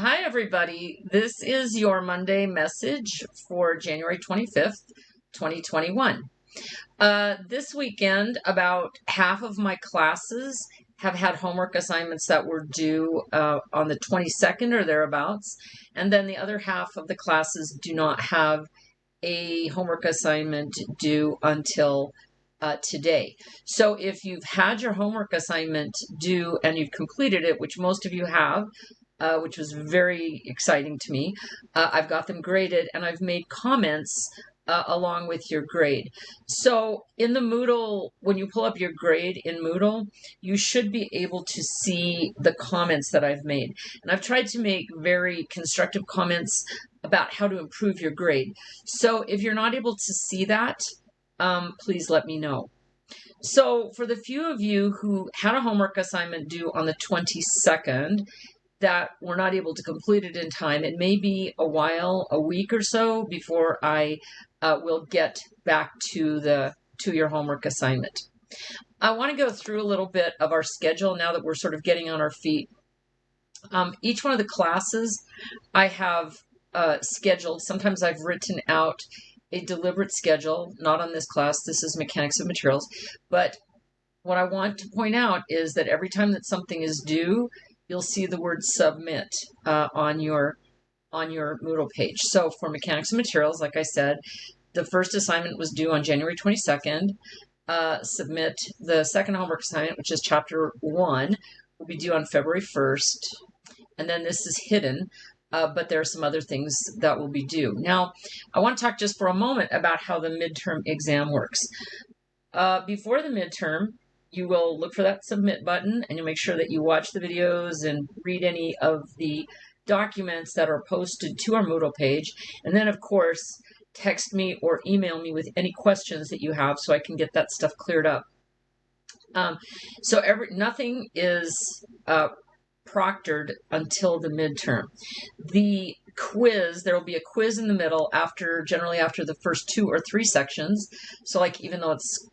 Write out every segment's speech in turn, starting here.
Hi, everybody. This is your Monday message for January 25th, 2021. This weekend, about half of my classes have had homework assignments that were due on the 22nd or thereabouts, and then the other half of the classes do not have a homework assignment due until today. So if you've had your homework assignment due and you've completed it, which most of you have, which was very exciting to me, I've got them graded and I've made comments along with your grade. So in the Moodle, when you pull up your grade in Moodle, you should be able to see the comments that I've made. And I've tried to make very constructive comments about how to improve your grade. So if you're not able to see that, please let me know. So for the few of you who had a homework assignment due on the 22nd, that were not able to complete it in time, it may be a while, a week or so, before I will get back to your homework assignment. I want to go through a little bit of our schedule now that we're sort of getting on our feet. Each one of the classes I have scheduled. Sometimes I've written out a deliberate schedule, not on this class. This is Mechanics of Materials. But what I want to point out is that every time that something is due, you'll see the word submit on your Moodle page. So for Mechanics of Materials, like I said, the first assignment was due on January 22nd. Submit the second homework assignment, which is chapter 1, will be due on February 1st. And then this is hidden, but there are some other things that will be due. Now, I want to talk just for a moment about how the midterm exam works. Before the midterm, you will look for that submit button and you'll make sure that you watch the videos and read any of the documents that are posted to our Moodle page. And then, of course, text me or email me with any questions that you have so I can get that stuff cleared up. Nothing is proctored until the midterm. The quiz, there will be a quiz in the middle generally after the first 2 or 3 sections. So like, even though it's,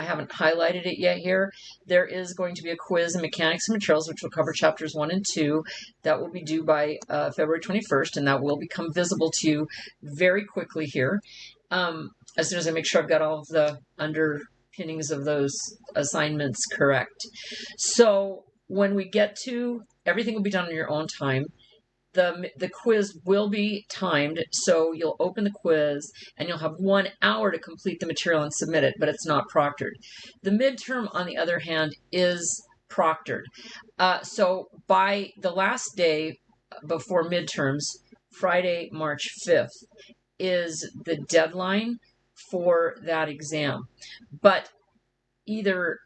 I haven't highlighted it yet here, there is going to be a quiz in Mechanics and Materials, which will cover chapters 1 and 2. That will be due by February 21st, and that will become visible to you very quickly here. As soon as I make sure I've got all of the underpinnings of those assignments correct. So when we get to, everything will be done on your own time. The quiz will be timed, so you'll open the quiz and you'll have 1 hour to complete the material and submit it, but it's not proctored. The midterm, on the other hand, is proctored. So by the last day before midterms, Friday, March 5th, is the deadline for that exam. But either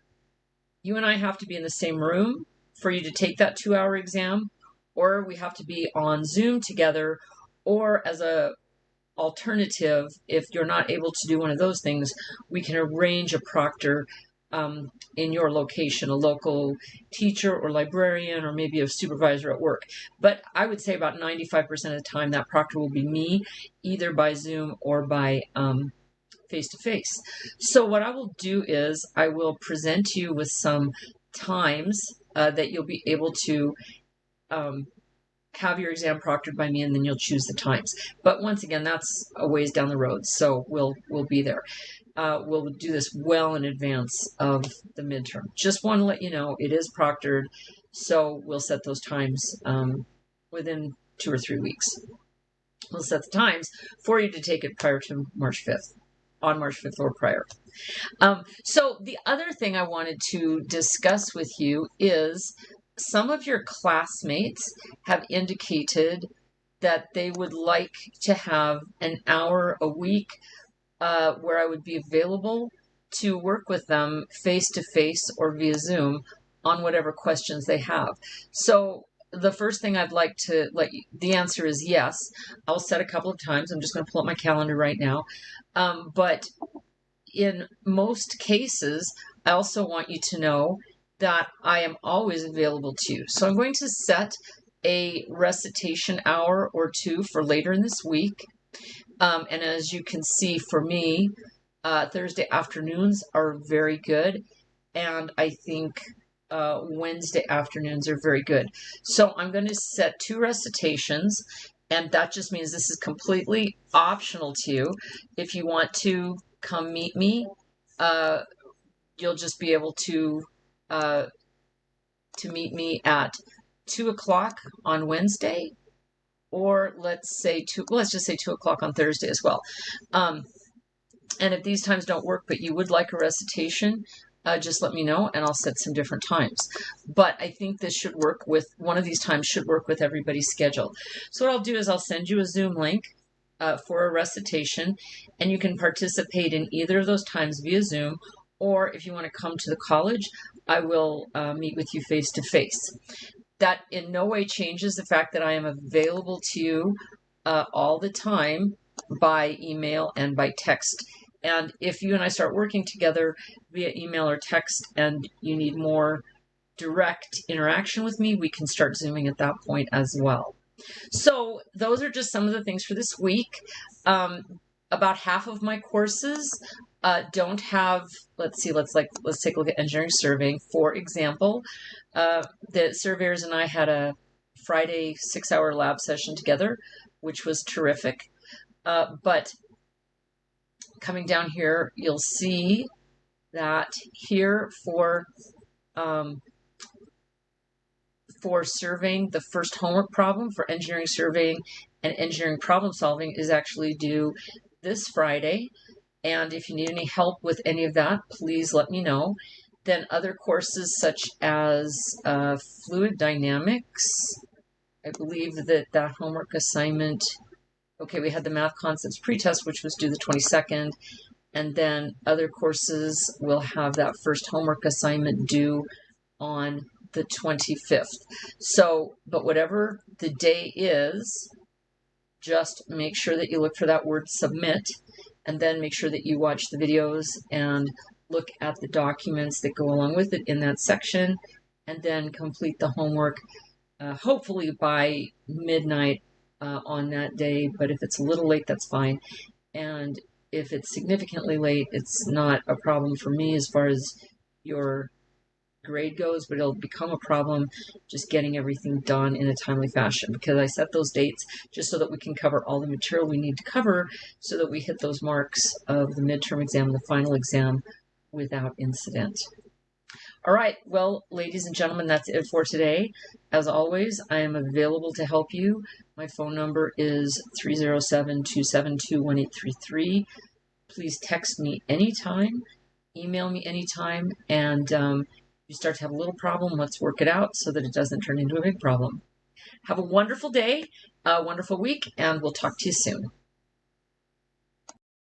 you and I have to be in the same room for you to take that 2-hour exam, or we have to be on Zoom together, or as a alternative, if you're not able to do one of those things, we can arrange a proctor in your location, a local teacher or librarian, or maybe a supervisor at work. But I would say about 95% of the time that proctor will be me, either by Zoom or by face-to-face. So what I will do is I will present you with some times that you'll be able to have your exam proctored by me, and then you'll choose the times. But once again, that's a ways down the road, so we'll be there. We'll do this well in advance of the midterm. Just want to let you know it is proctored, so we'll set those times within 2 or 3 weeks. We'll set the times for you to take it prior to March 5th, on March 5th or prior. So the other thing I wanted to discuss with you is some of your classmates have indicated that they would like to have an hour a week where I would be available to work with them face-to-face or via Zoom on whatever questions they have. So the first thing I'd like to the answer is yes. I'll set a couple of times. I'm just going to pull up my calendar right now. But in most cases, I also want you to know that I am always available to you. So I'm going to set a recitation hour or 2 for later in this week. And as you can see, for me, Thursday afternoons are very good. And I think Wednesday afternoons are very good. So I'm going to set 2 recitations, and that just means this is completely optional to you. If you want to come meet me, you'll just be able to meet me at 2 o'clock on Wednesday, or let's just say 2 o'clock on Thursday as well. And if these times don't work, but you would like a recitation, just let me know and I'll set some different times. But I think this should work with, one of these times should work with everybody's schedule. So what I'll do is I'll send you a Zoom link for a recitation, and you can participate in either of those times via Zoom, or if you want to come to the college, I will meet with you face to face. That in no way changes the fact that I am available to you all the time by email and by text. And if you and I start working together via email or text and you need more direct interaction with me, we can start Zooming at that point as well. So those are just some of the things for this week. About half of my courses don't have, let's take a look at engineering surveying. For example, the surveyors and I had a Friday 6-hour lab session together, which was terrific. But coming down here, you'll see that here for surveying, the first homework problem for engineering surveying and engineering problem solving is actually due this Friday. And if you need any help with any of that, please let me know. Then other courses such as fluid dynamics, I believe that homework assignment, okay, we had the math concepts pretest, which was due the 22nd, and then other courses will have that first homework assignment due on the 25th. So, but whatever the day is, just make sure that you look for that word submit, and then make sure that you watch the videos and look at the documents that go along with it in that section, and then complete the homework, hopefully by midnight on that day. But if it's a little late, that's fine. And if it's significantly late, it's not a problem for me as far as your grade goes, but it'll become a problem just getting everything done in a timely fashion, because I set those dates just so that we can cover all the material we need to cover so that we hit those marks of the midterm exam and the final exam without incident. All right, well, ladies and gentlemen, that's it for today. As always, I am available to help you. My phone number is 307-272-1833. Please text me anytime, email me anytime, and you start to have a little problem, let's work it out so that it doesn't turn into a big problem. Have a wonderful day, a wonderful week, and we'll talk to you soon.